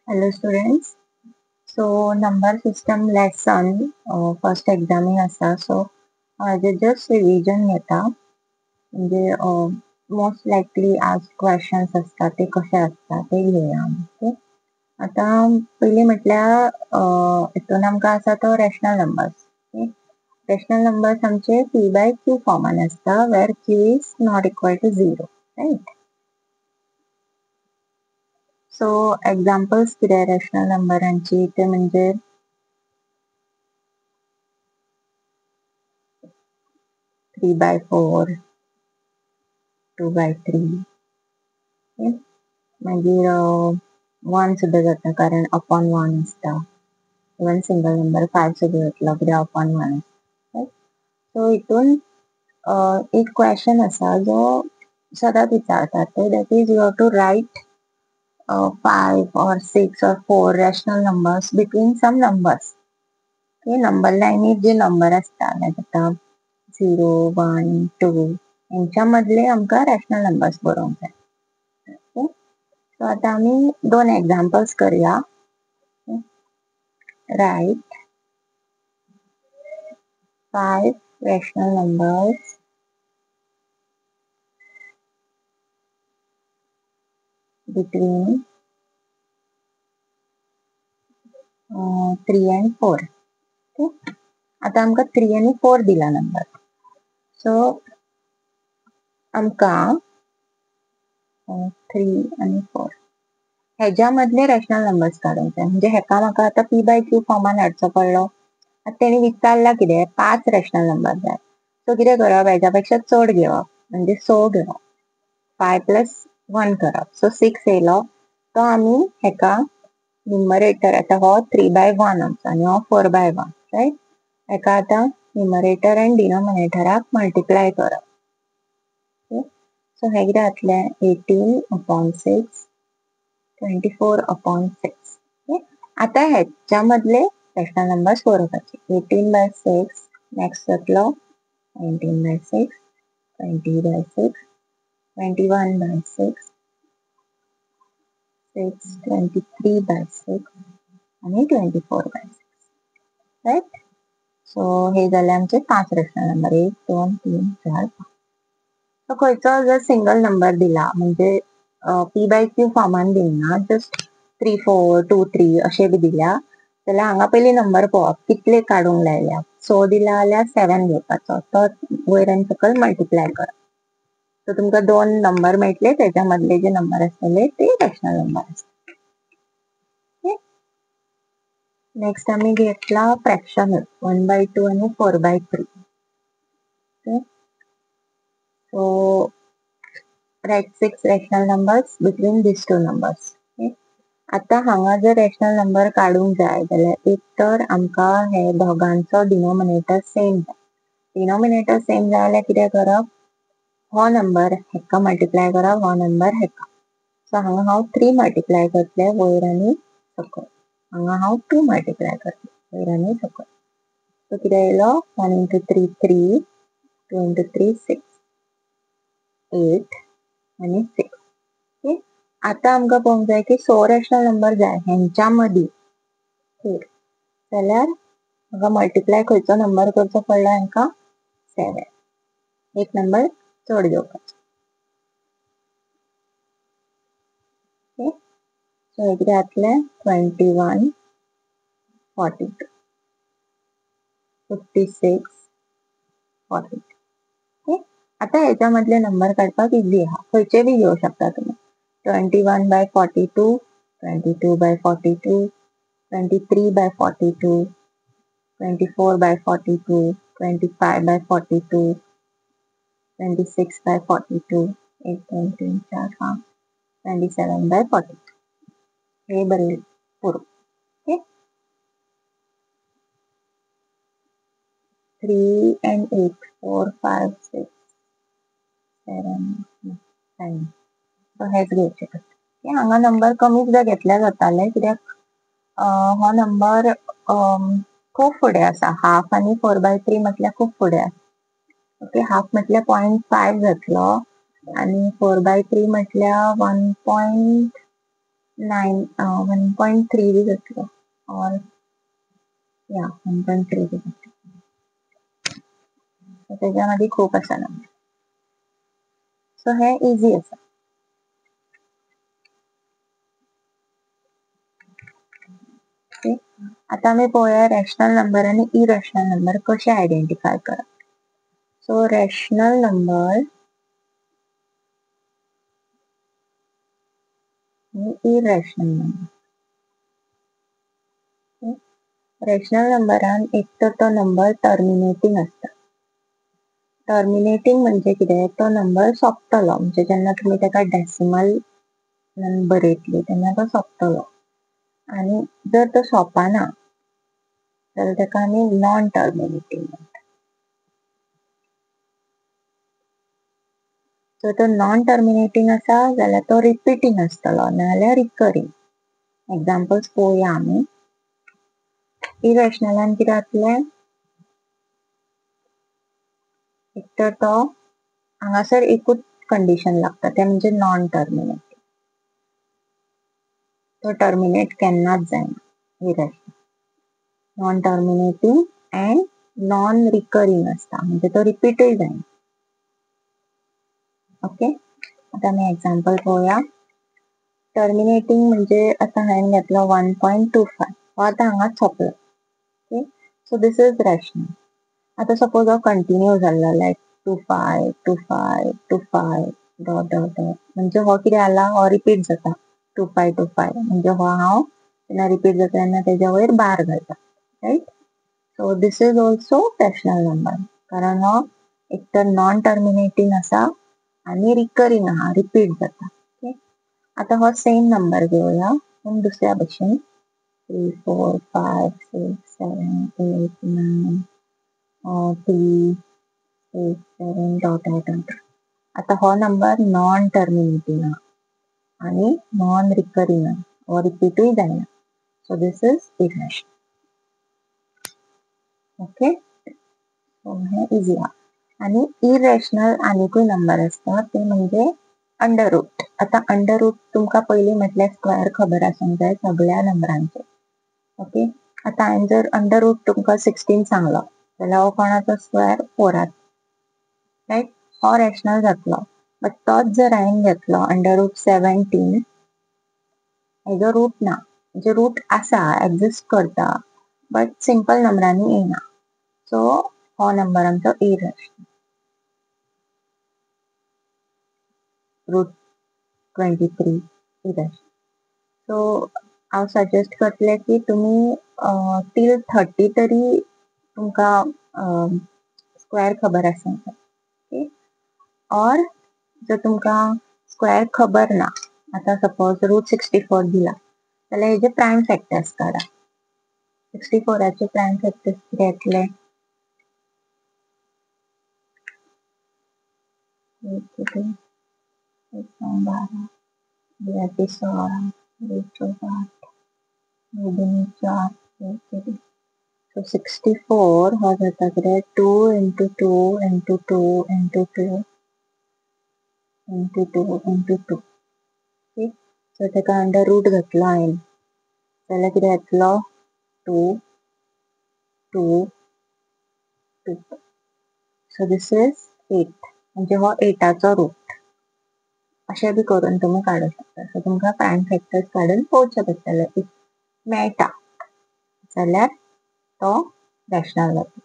Hello students. So number system lesson first examining आसा. So just revision घेता. म्हणजे most लायकली asked questions असतात ते कसे असतात ते घेऊया. ओके. आता पहिले म्हटल्यार हितून आमकां आसा तो रॅशनल नंबर्स. रॅशनल नंबर्स आमचे p by q फॉर्मान असता where q is not equal to 0. Right. So examples कितें रॅशनल नंबरांची ते म्हणजे 3 by 4, 2 by 3. मागीर 1 सुद्धा जाता कारण अपॉन 1 असता. इवन सिंगल नंबर 5 सुद्धा जातलो कित्याक अपॉन 1. सो हितून एक क्वेश्चन आसा जो सदांच विचारतात ते that is you have to write 5 or 6 or 4 rational numbers between some numbers. Number लायनीत जे नंबर असता लायक आतां 0, 1, 2 यांच्या मधले आमकां रॅशनल नंबर्स बरोवंक जाय. सो आता आम्ही 2 एक्झाम्पल्स करूया. Right 5 rational numbers between 3 and 4. आता आमकां 3 आणि 4 दिला नंबर. सो आमकां 3 आणि 4 हेज्या मधले रॅशनल नंबर्स काडूंक जाय. म्हणजे हेका म्हाका आता p by q फॉर्मान हाडचो पडलो. आता तेणी विचारला कितें 5 रॅशनल नंबर जाय. सो कितें करप हेच्या पेक्षा चड घेवप म्हणजे 6 घेवप. 5 plus 1 करप. सो 6 येयलो तो आमी हेका न्युमरेटर आता हो 3 by 1 आमचो आनी हो 4 by 1. राईट. हेका आता न्युमरेटर एंड डिनोमिनेटराक मल्टिप्लाय करप. सो हे कितें जातलें 18 upon 6 24 upon 6. आता ह्याच्या मधले रॅशनल नंबर्स बरोवपाचे. 18 by 6 नेक्स्ट जातलो 19 by 6 20 by 6 21 by 6 23 by 6 आणि 24 by 6. राईट. सो हे जाले आमचे 5 रॅशनल नंबर 1 2 3 4 5. सो खंयचो जर सिंगल नंबर दिला म्हणजे p by q फॉर्मान दिना जस्ट 3 4 2 3 अशें बी दिल्या जाल्यार हांगा पयली नंबर पळोवप कितले काडूंक लायल्या. 6 दिला जाल्यार 7 घेवपाचो तो वयर आनी सकयल मल्टिप्लाय करप. सो तुमकां 2 नंबर मेळटले तेच्या मधले जे नंबर आसतले ते रॅशनल नंबर आसतले. नेक्स्ट आम्ही घेतला फ्रॅक्शन 1 by 2 आणि 4 by 3. So right 6 rational numbers between these two numbers. आता हांगा जर रॅशनल नंबर काडूंक जाय जाल्यार एक तर आमकां हे दोगांचो डिनोमिनेटर सेम जाय. डिनोमिनेटर सेम जाय जाल्यार कितें करप हो नंबर हेका मल्टिप्लाय करप हो नंबर हेका. सो हांगा हांव 3 मल्टिप्लाय करतले वयर आनी सकयल. हांगा हांव 2 मल्टिप्लाय करतले वयर आनी सकयल. सो कितें येयलो 1 into 3 3 2 into 3 6 8 आणि 6. आता आमकां पळोवंक जाय की 6 रॅशनल नंबर जाय हेंच्या मदीं जाल्यार म्हाका मल्टिप्लाय खंयचो नंबर करचो पडलो हांकां 7. एक नंबर चड घेवपाचो. सो हे कितें जातलें 21 42 56 42. आता हेच्या मधले नंबर काडपाक इझी आहा खंयचे बी घेवं शकता तुमी. 21 by 42 22 by 42 23 by 42 24 by 42 25 by 42 26 by 42 1 2 3 4 5 27 by 42. हे बरें पुरो. 3 and 8 4 5 6 7 9. सो हेच घेवचे पडटा. हांगा नंबर कमी सुद्धा घेतल्या जाताले कित्याक हो नंबर खूप फुडें आसा. हाफ आनी 4 by 3 म्हटल्यार खूप फुडें आसा. ओके. हाफ म्हटल्यार 0.5 जातलो आणि 4 by 3 म्हटल्यार 1.5 1.3 बी जातलो और या 1.3 बी जातलो. त्याच्यामध्ये खूप असा नंबर. सो हे इझी असा. ओके. आता आम्ही पळोवया रॅशनल नंबर आणि इरॅशनल नंबर कसे आयडेंटिफाय करप. सो रॅशनल नंबर आणि इरॅशनल नंबर. रॅशनल नंबरान एक तर तो नंबर टर्मिनेटिंग असता. टर्मिनेटिंग म्हणजे कितें, तो नंबर सोंपतलो म्हणजे जेन्ना तुम्ही ताका डेसिमल बरयतली तेन्ना तो सोंपतलो. आणि जर तो सोंपना जाल्यार ताका आमी नॉन टर्मिनेटिंग म्हणटा. जर तो नॉन टर्मिनेटिंग आसा जाल्यार तो रिपिटींग आसतलो नाजाल्यार रिकरिंग. एक्झाम्पल्स पळोवया आमी. इरॅशनलान कितें जातलें, एक तर तो हांगासर एकूच कंडिशन लागता ते म्हणजे नॉन टर्मिनेटिंग. तो टर्मिनेट केन्नाच जायना irrational. Non terminating and non recurring असता म्हणजे तो रिपीटय जायना. ओके. आता आमी एक्झाम्पल पळोवया. टर्मिनेटिंग म्हणजे आता हांवें घेतलो 1.25 हो आता हांगाच सोंपलो. Okay. So this is rational. आता सपोज हो कंटिन्यू जाल्लो लायक 25 25 25 डॉट डॉट डॉट म्हणजे हो कितें जाला, हो रिपीट जाता 25 25 म्हणजे हो हांव जेन्ना रिपीट जाता तेन्ना तेज्या वयर बार घालता. Right. So this is also rational number कारण हो एक तर नॉन टर्मिनेटिंग आसा आणि रिकरिंग आहा, रिपीट जाता. ओके. आता हो सेम नंबर घेवया पूण दुसऱ्या भशेन 3 4 5 6 7 8 9 3 8 7 डॉट डॉट डॉट. आता हो नंबर नॉन टर्मिनेटिंग आहा आणि नॉन रिकरिंग आहा, हो रिपीटूय जायना. So this is irrational. Okay. So हे इझी आहा. आणि इरॅशनल आनिकूय नंबर आसता ते म्हणजे अंडर रूट. आता अंडर रूट तुमकां पयलीं म्हटल्यार स्क्वेअर खबर आसूंक जाय सगळ्या नंबरांचे. ओके. आता हांवें जर अंडर रूट तुमकां 16 सांगलो जाल्यार हो कोणाचो स्क्वेअर 4 रायट. हो रॅशनल जातलो. बट तोच जर हांवें घेतलो अंडर रूट 17 हेजो रूट ना म्हणजे रूट आसा एक्झिस्ट करता बट सिंपल नंबरांनी येना. सो हो नंबर आमचो इरॅशनल. Root 23 irrational. सो हांव सजेस्ट करतलें की तुमी टील 30 तरी तुमकां स्क्वेअर खबर आसूंक जाय. ओके. और जर तुमकां स्क्वेअर खबर ना, आता सपोज रूट 64 दिला जाल्यार हेजे प्रायम फॅक्टर्स काडा. 64चे प्रायम फॅक्टर्स कितें येतले, एक 12 दुयाचे 16 बेचे 8 बेगिनी 4 सो 64 हो जाता कितें 2 into 2 into 2 into 2 into 2 into 2. Okay. So ताका अंडर रूट घातलो हांवें जाल्यार कितें येतलो 2 2 2. सो दिस इज 8 म्हणजे हो 8चो रूट. अशें बी करून तुमी काडूं शकता. सो तुमकां प्रायम फॅक्टर्स काडून पळोवचे पडटले. इफ मेळटा जाल्यार तो रॅशनल जाता.